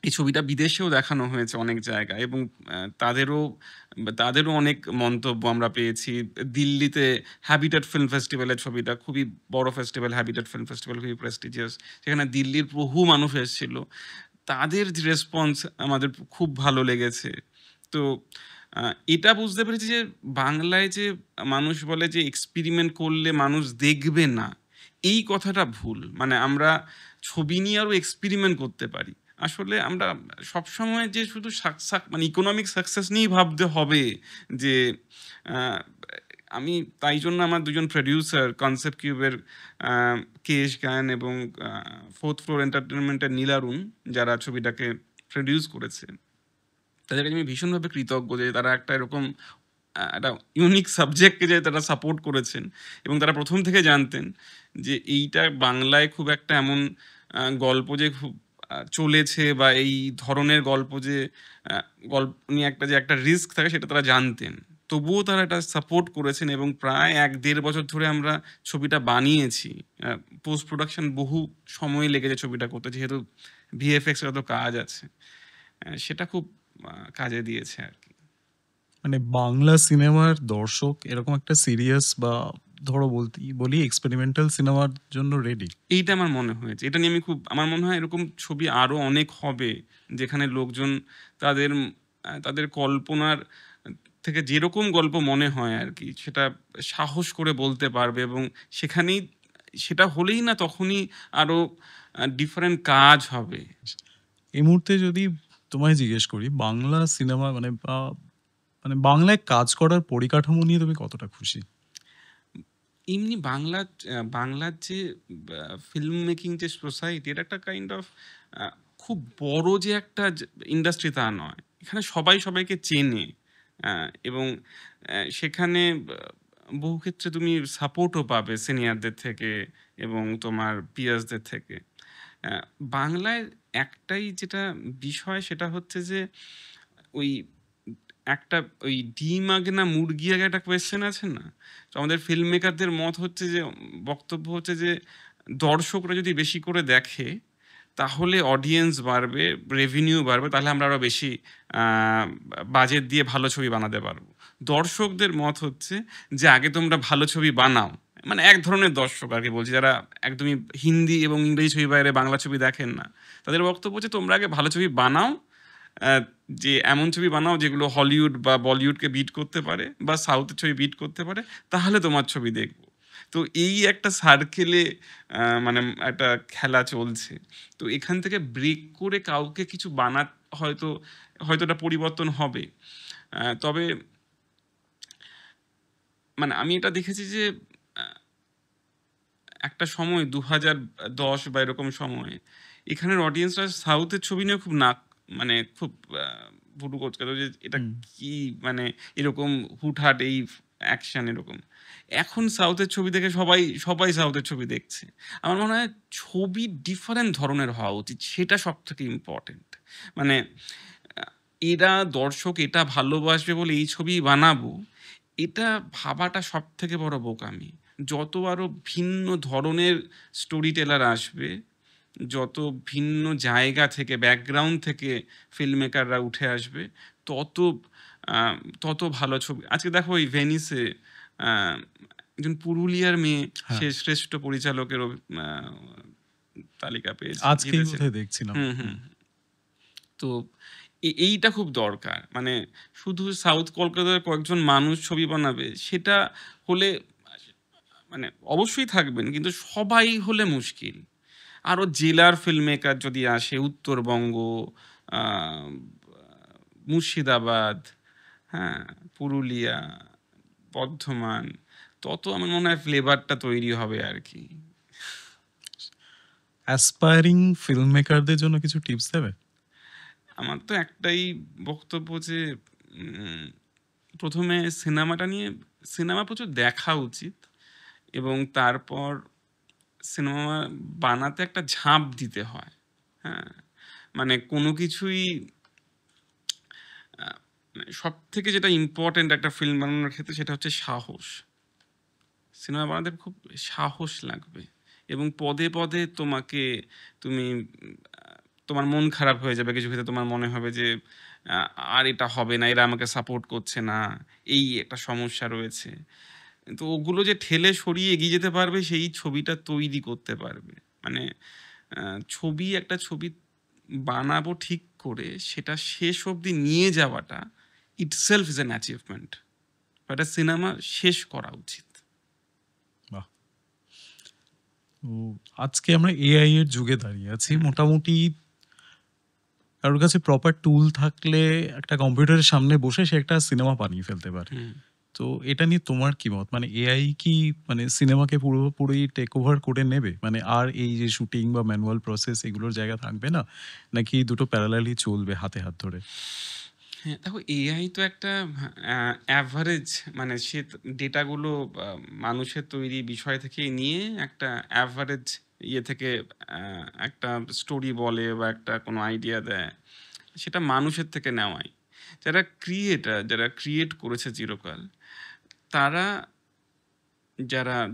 এই ছবিটা বিদেশেও দেখানো হয়েছে অনেক জায়গায়, এবং তাদেরও তাদেরও অনেক মন্তব্য আমরা পেয়েছি। দিল্লিতে হ্যাবিটেট ফিল্ম ফেস্টিভ্যালের ছবিটা খুবই বড় ফেস্টিভ্যাল, হ্যাবিটেট ফিল্ম ফেস্টিভ্যাল খুবই প্রেস্টিজিয়াস, সেখানে দিল্লির বহু মানুষ এসেছিল, তাদের রেসপন্স আমাদের খুব ভালো লেগেছে। তো এটা বুঝতে পেরেছি যে বাংলায় যে মানুষ বলে যে এক্সপেরিমেন্ট করলে মানুষ দেখবে না, এই কথাটা ভুল। মানে আমরা ছবি নিয়ে আরও এক্সপেরিমেন্ট করতে পারি। আসলে আমরা সবসময় যে শুধু মানে ইকোনমিক সাকসেস নিয়েই ভাবতে হবে, যে আহ, আমি তাই জন্য আমার দুজন প্রডিউসার কনসেপ্ট কিউবের কেশ গায়ন এবং ফোর্থ ফ্লোর এন্টারটেনমেন্টের নীলারুণ, যারা ছবিটাকে প্রডিউস করেছে, তাদের কাছে আমি ভীষণভাবে কৃতজ্ঞ যে তারা একটা এরকম একটা ইউনিক সাবজেক্টকে যে তারা সাপোর্ট করেছেন, এবং তারা প্রথম থেকে জানতেন যে এইটা বাংলায় খুব একটা এমন গল্প যে খুব চলেছে, বা এই ধরনের গল্প যে গল্প নিয়ে একটা রিস্ক থাকে সেটা তারা জানতেন। তবুও তারা এটা সাপোর্ট করেছেন, এবং প্রায় 1-1.5 বছর ধরে আমরা ছবিটা বানিয়েছি। পোস্ট প্রোডাকশন বহু সময় লেগেছে ছবিটা করতে, যেহেতু ভিএফএক্স এর তো কাজ আছে। সেটা খুব কাজে দিয়েছে আর কি। মানে বাংলা সিনেমার দর্শক এরকম একটা সিরিয়াস বা ধরো বলি এক্সপেরিমেন্টাল সিনেমার জন্য রেডি। এইটা আমার মনে হয়েছে, এটা নিয়ে আমি খুব, আমার মনে হয় এরকম ছবি আরো অনেক হবে, যেখানে লোকজন তাদের তাদের কল্পনার থেকে যেরকম গল্প মনে হয় আর কি, সেটা সাহস করে বলতে পারবে, এবং সেখানেই সেটা হলেই না তখনই আরো ডিফারেন্ট কাজ হবে। এই মুহূর্তে যদি তোমায় জিজ্ঞেস করি বাংলা সিনেমা মানে বাংলায় কাজ করার পরিকাঠামো নিয়ে তুমি কতটা খুশি? এমনি বাংলার যে ফিল্ম মেকিং যে সোসাইটি, এটা একটা কাইন্ড অফ খুব বড় যে একটা ইন্ডাস্ট্রি তা নয়। এখানে সবাই সবাইকে চেনে, এবং সেখানে বহু ক্ষেত্রে তুমি সাপোর্টও পাবে সিনিয়রদের থেকে এবং তোমার পিয়ার্সদের থেকে। বাংলায় একটাই যেটা বিষয়, সেটা হচ্ছে যে ওই একটা ওই ডিম আগে না মুরগি আগে একটা কোয়েশ্চেন আছে না? তো আমাদের ফিল্ম মেকারদের মত হচ্ছে যে, বক্তব্য হচ্ছে যে দর্শকরা যদি বেশি করে দেখে তাহলে অডিয়েন্স বাড়বে, রেভিনিউ বাড়বে, তাহলে আমরা আরো বেশি বাজেট দিয়ে ভালো ছবি বানাতে পারবো। দর্শকদের মত হচ্ছে যে আগে তোমরা ভালো ছবি বানাও, মানে এক ধরনের দর্শক আর কি বলছি, যারা একদমই হিন্দি এবং ইংরেজি ছবি বাইরে বাংলা ছবি দেখেন না, তাদের বক্তব্য হচ্ছে তোমরা আগে ভালো ছবি বানাও, যে এমন ছবি বানাও যেগুলো হলিউড বা বলিউডকে বিট করতে পারে, বা সাউথের ছবি বিট করতে পারে, তাহলে তোমার ছবি দেখবো। তো এই একটা সার্কেলে মানে একটা খেলা চলছে। তো এখান থেকে ব্রেক করে কাউকে কিছু হয়তো হয়তো এটা পরিবর্তন হবে। তবে মানে আমি এটা দেখেছি যে একটা সময় 2010 বা এরকম সময়ে এখানের অডিয়েন্সরা সাউথের ছবি নিয়ে খুব মানে খুব ভুরু কোচকাতো যে এটা কি, মানে এরকম হুটহাট এই অ্যাকশন এরকম। এখন সাউথের ছবি দেখে সবাই সাউথের ছবি দেখছে। আমার মনে হয় ছবি ডিফারেন্ট ধরনের হওয়া উচিত, সেটা সব থেকে ইম্পর্টেন্ট। মানে এরা দর্শক এটা ভালোবাসবে বলে এই ছবি বানাবো, এটা ভাবাটা সব থেকে বড় বোকামি। যত আরো ভিন্ন ধরনের স্টোরি টেলার আসবে, যত ভিন্ন জায়গা থেকে ব্যাকগ্রাউন্ড থেকে ফিল্ম মেকাররা উঠে আসবে, তত ভালো ছবি। আজকে দেখো ওই ভেনিসে একজন পুরুলিয়ার মেয়ে, সে শ্রেষ্ঠ পরিচালকের তালিকা পেয়েছে, আজকেই বোধহয় দেখছিলাম। তো এইটা খুব দরকার। মানে শুধু সাউথ কলকাতার কয়েকজন মানুষ ছবি বানাবে সেটা হলে, মানে অবশ্যই থাকবেন, কিন্তু সবাই হলে মুশকিল। আরো জেলার ফিল্ম মেকার যদি আসে, উত্তরবঙ্গ, মুর্শিদাবাদ, হ্যাঁ, পুরুলিয়া, বর্ধমান, তত আমার মনে হয় ফ্লেভারটা তৈরি হবে আর কি। অ্যাসপায়ারিং ফিল্ম মেকারদের জন্য কিছু টিপস দেবে? আমার তো একটাই বক্তব্য যে প্রথমে সিনেমা প্রচুর দেখা উচিত, এবং তারপর সিনেমা বানাতে একটা ঝাঁপ দিতে হয়। হ্যাঁ, মানে কোনো কিছুই সব থেকে যেটা ইম্পর্টেন্ট একটা ফিল্ম বানানোর ক্ষেত্রে, সেটা হচ্ছে সাহস। সিনেমা বানাতে খুব সাহস লাগবে, এবং পদে পদে তোমার মন খারাপ হয়ে যাবে, কিছু ক্ষেত্রে তোমার মনে হবে যে আর এটা হবে না, এরা আমাকে সাপোর্ট করছে না, এই একটা সমস্যা রয়েছে। তো ওগুলো যে ঠেলে সরিয়ে এগিয়ে যেতে পারবে, সেই ছবিটা তৈরি করতে পারবে। মানে একটা ছবি বানাবো ঠিক করে, সেটা শেষ অবধি নিয়ে যাওয়াটা ইটসেলফ ইজ অ্যান অ্যাচিভমেন্ট। একটা সিনেমা শেষ করা উচিত। আজকে আমরা এআই এর যুগে দাঁড়িয়ে আছি। মোটামুটি কারোর কাছে প্রপার টুল থাকলে একটা কম্পিউটারের সামনে বসে সে একটা সিনেমা বানিয়ে ফেলতে পারে। তো এটা নিয়ে তোমার কি মত? মানে এআই কি মানে সিনেমাকে পুরোপুরি টেক ওভার করে নেবে? মানে আর এই যে শুটিং বা ম্যানুয়াল প্রসেস এগুলোর জায়গা থাকবে না, নাকি দুটো প্যারালালি চলবে হাতে হাত ধরে? হ্যাঁ, দেখো এআই তো একটা অ্যাভারেজ, মানে সে ডেটাগুলো মানুষের তৈরি বিষয় থেকে নিয়ে একটা অ্যাভারেজ ইয়ে থেকে একটা স্টোরি বলে বা একটা কোনো আইডিয়া দেয়, সেটা মানুষের থেকে নেওয়াই। যারা ক্রিয়েটার, যারা ক্রিয়েট করেছে চিরকাল, তারা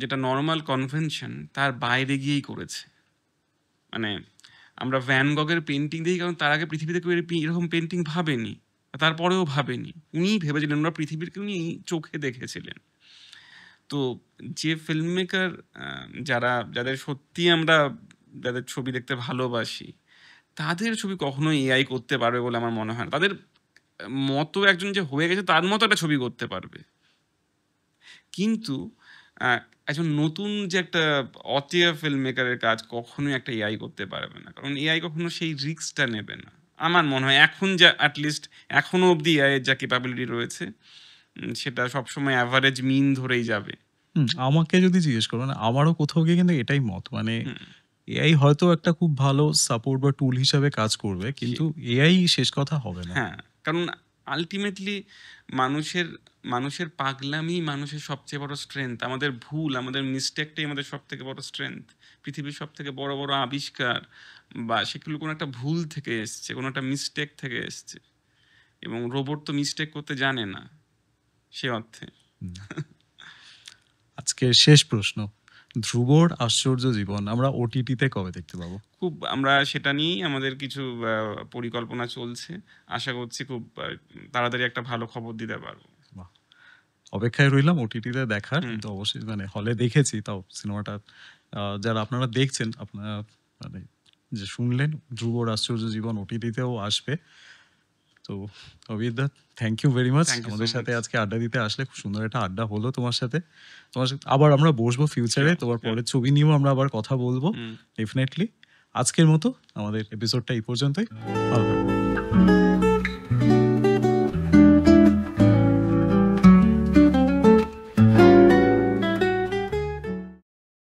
যেটা নর্মাল কনভেনশন তার বাইরে গিয়েই করেছে। মানে আমরা ভ্যান গগের পেন্টিং দেখি, কারণ তার আগে পৃথিবীতে কেউ এরকম পেন্টিং ভাবেনি, তারপরেও ভাবেনি, উনিই ভেবেছিলেন, ওনার পৃথিবীকে উনি চোখে দেখেছিলেন। তো যে ফিল্ম মেকার, যাদের সত্যি আমরা যাদের ছবি দেখতে ভালোবাসি, তাদের ছবি কখনো এআই করতে পারবে বলে আমার মনে হয় না। তাদের মতো একজন যে হয়ে গেছে তার মতো একটা ছবি করতে পারবে, কিন্তু একজন নতুন যে একটা অচেনা ফিল্ম মেকারের কাজ কখনোই একটা এআই করতে পারবে না, কারণ এআই কখনো সেই রিস্কটা নেবে না। আমার মনে হয় এখন যা অ্যাটলিস্ট এখনো অবধি এআই এর যা ক্যাপাবিলিটি রয়েছে, সেটা সবসময় অ্যাভারেজ মিন ধরেই যাবে। আমাকে যদি জিজ্ঞেস করো না, আমারও কোথাও গিয়ে কিন্তু এটাই মত, মানে হুম, এআই হয়তো একটা খুব ভালো সাপোর্ট বা টুল হিসাবে কাজ করবে, কিন্তু এআই শেষ কথা হবে না। হ্যাঁ, কারণ আলটিমেটলি মানুষের মানুষের পাগলামি মানুষের সবচেয়ে বড় স্ট্রেংথ। আমাদের ভুল, আমাদের মিস্টেকটাই আমাদের সব থেকে বড় স্ট্রেংথ। পৃথিবীর সব থেকে বড় বড় আবিষ্কার বা সেগুলো কোনো একটা ভুল থেকে এসছে, কোনো একটা মিস্টেক থেকে এসছে, এবং রোবট তো মিস্টেক করতে জানে না সে অর্থে। আজকে শেষ প্রশ্ন, ধ্রুবর আশ্চর্য জীবন আমরা ওটিটিতে কবে দেখতে পাবো? আমরা সেটা নিয়েই আমাদের কিছু পরিকল্পনা চলছে। আশা করছি খুব তাড়াতাড়ি একটা ভালো খবর দিতে পারবো। বাহ, অপেক্ষায় রইলাম ওটিটিতে দেখার। হুম। কিন্তু অবশ্যই মানে হলে দেখেছি, তাও সিনেমাটা যারা আপনারা দেখছেন, আপনারা মানে যে শুনলেন, ধ্রুবর আশ্চর্য জীবন ওটিটিতেও আসবে। তো অভিদা, thank you very much Thank you so আমাদের সাথে much. আজকে আড্ডা দিতে আসলে। খুব সুন্দর একটা আড্ডা হলো তোমার সাথে। আবার আমরা বসবো ফিউচারে, Sure, তোমার sure. পরের ছবি নিয়েও আমরা আবার কথা বলবো হুম। ডেফিনেটলি। আজকের মতো আমাদের এপিসোডটা এই পর্যন্তই। ভালো থাকো।